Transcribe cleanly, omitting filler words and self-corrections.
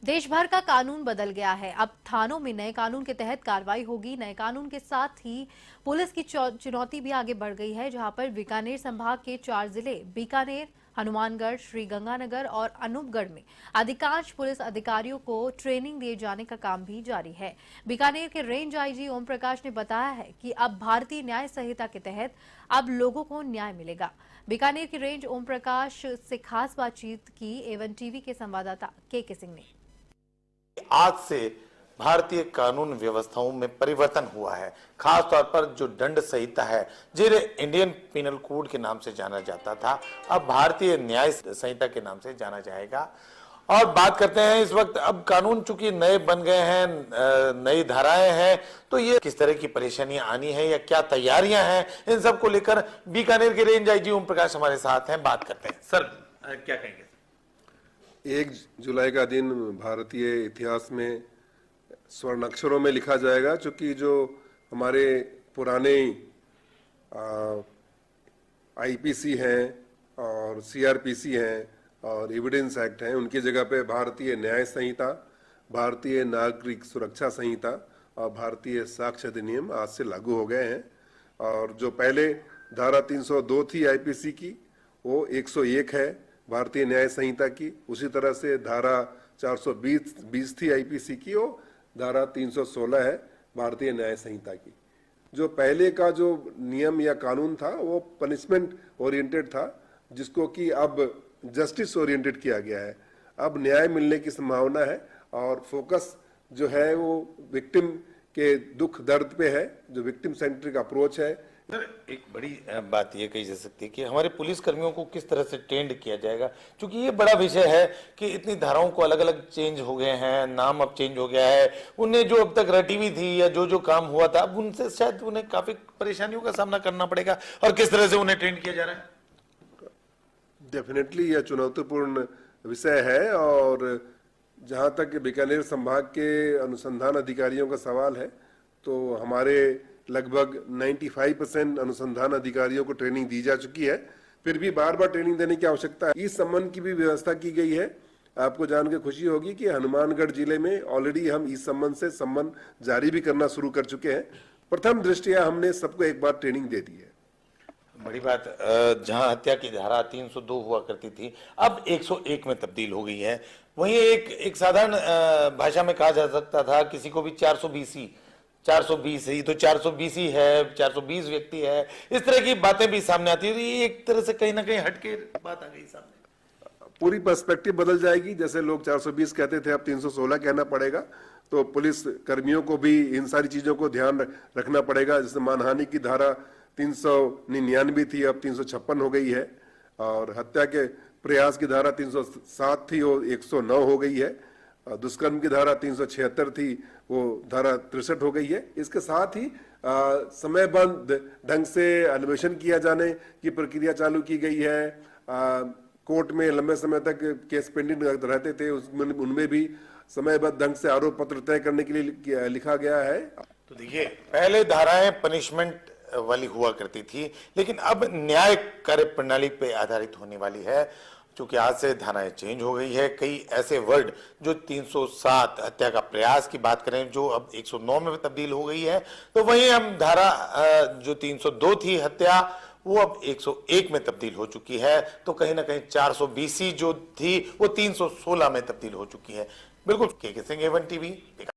देश भर का कानून बदल गया है। अब थानों में नए कानून के तहत कार्रवाई होगी। नए कानून के साथ ही पुलिस की चुनौती भी आगे बढ़ गई है, जहां पर बीकानेर संभाग के 4 जिले बीकानेर, हनुमानगढ़, श्रीगंगानगर और अनूपगढ़ में अधिकांश पुलिस अधिकारियों को ट्रेनिंग दिए जाने का काम भी जारी है। बीकानेर के रेंज आईजी ओम प्रकाश ने बताया है कि अब भारतीय न्याय संहिता के तहत अब लोगों को न्याय मिलेगा। बीकानेर के रेंज ओम प्रकाश से खास बातचीत की एवन टीवी के संवाददाता के सिंह ने। आज से भारतीय कानून व्यवस्थाओं में परिवर्तन हुआ है। खास तौर पर जो दंड संहिता है, जिन्हें इंडियन पिनल कोड के नाम से जाना जाता था, अब भारतीय न्याय संहिता के नाम से जाना जाएगा। और बात करते हैं इस वक्त, अब कानून चूंकि नए बन गए हैं, नई धाराएं हैं, तो ये किस तरह की परेशानियां आनी है या क्या तैयारियां हैं, इन सब को लेकर बीकानेर के रेंज आईजी ओम प्रकाश हमारे साथ हैं। बात करते हैं। सर, क्या कहेंगे? 1 जुलाई का दिन भारतीय इतिहास में स्वर्ण अक्षरों में लिखा जाएगा, क्योंकि जो हमारे पुराने आईपीसी हैं और सीआरपीसी हैं और एविडेंस एक्ट हैं, उनकी जगह पे भारतीय न्याय संहिता, भारतीय नागरिक सुरक्षा संहिता और भारतीय साक्ष्य अधिनियम आज से लागू हो गए हैं। और जो पहले धारा 302 थी आईपीसी की, वो 101 है भारतीय न्याय संहिता की। उसी तरह से धारा 420 थी आईपीसी की, वो धारा 316 है भारतीय न्याय संहिता की। जो पहले का जो नियम या कानून था वो पनिशमेंट ओरिएंटेड था, जिसको कि अब जस्टिस ओरिएंटेड किया गया है। अब न्याय मिलने की संभावना है और फोकस जो है वो विक्टिम के दुख दर्द पे है, जो विक्टिम सेंट्रिक अप्रोच है। सर, एक बड़ी बात ये कही जा सकती है कि हमारे पुलिस कर्मियों को किस तरह से ट्रेंड किया जाएगा, क्योंकि ये बड़ा विषय है कि इतनी धाराओं को अलग अलग चेंज हो गए हैं, नाम अब चेंज हो गया है। उन्हें जो अब तक रटी हुई थी या जो जो काम हुआ था, अब उनसे शायद उन्हें काफी परेशानियों का सामना करना पड़ेगा। और किस तरह से उन्हें ट्रेंड किया जा रहा है? डेफिनेटली यह चुनौतीपूर्ण विषय है। और जहां तक बीकानेर संभाग के अनुसंधान अधिकारियों का सवाल है, तो हमारे लगभग 95% अनुसंधान अधिकारियों को ट्रेनिंग दी जा चुकी है। फिर भी बार बार ट्रेनिंग देने की आवश्यकता है। इस सम्मान की भी व्यवस्था की गई है। आपको जान के खुशी होगी कि हनुमानगढ़ जिले में ऑलरेडी हम इस संबंध से सम्मान जारी भी करना शुरू कर चुके हैं। प्रथम दृष्टया हमने सबको एक बार ट्रेनिंग दे दी है। बड़ी बात, जहां हत्या की धारा 302 हुआ करती थी, अब 101 में तब्दील हो गई है। वहीं एक साधारण भाषा में कहा जा सकता था किसी को भी 420 ही तो 420 ही है, 420 व्यक्ति है, इस तरह की बातें भी सामने आती है। ये एक तरह से कहीं ना कहीं हटके बात आ गई सामने। पूरी पर्सपेक्टिव बदल जाएगी। जैसे लोग 420 कहते थे, अब 316 कहना पड़ेगा। तो पुलिस कर्मियों को भी इन सारी चीजों को ध्यान रखना पड़ेगा। जैसे मानहानि की धारा 399 थी, अब 356 हो गई है। और हत्या के प्रयास की धारा 307 थी, वो 109 हो गई है। दुष्कर्म की धारा 376 थी, वो धारा 63 हो गई है। इसके साथ ही समयबद्ध ढंग से अन्वेषण किया जाने की प्रक्रिया चालू की गई है। कोर्ट में लंबे समय तक केस पेंडिंग रहते थे, उनमें भी समयबद्ध ढंग से आरोप पत्र तय करने के लिए लिखा गया है। तो देखिए, पहले धाराएं पनिशमेंट वाली हुआ करती थी, लेकिन अब न्याय कार्य प्रणाली पे आधारित होने वाली है। क्योंकि आज से धाराएं चेंज हो गई है। कई ऐसे वर्ड जो 307 हत्या का प्रयास की बात करें, जो अब 109 में तब्दील हो गई है, तो वहीं हम धारा जो 302 थी हत्या, वो अब 101 में तब्दील हो चुकी है। तो कहीं ना कहीं 420 जो थी वो 316 में तब्दील हो चुकी है। बिल्कुल, के सिंह, एवन टीवी।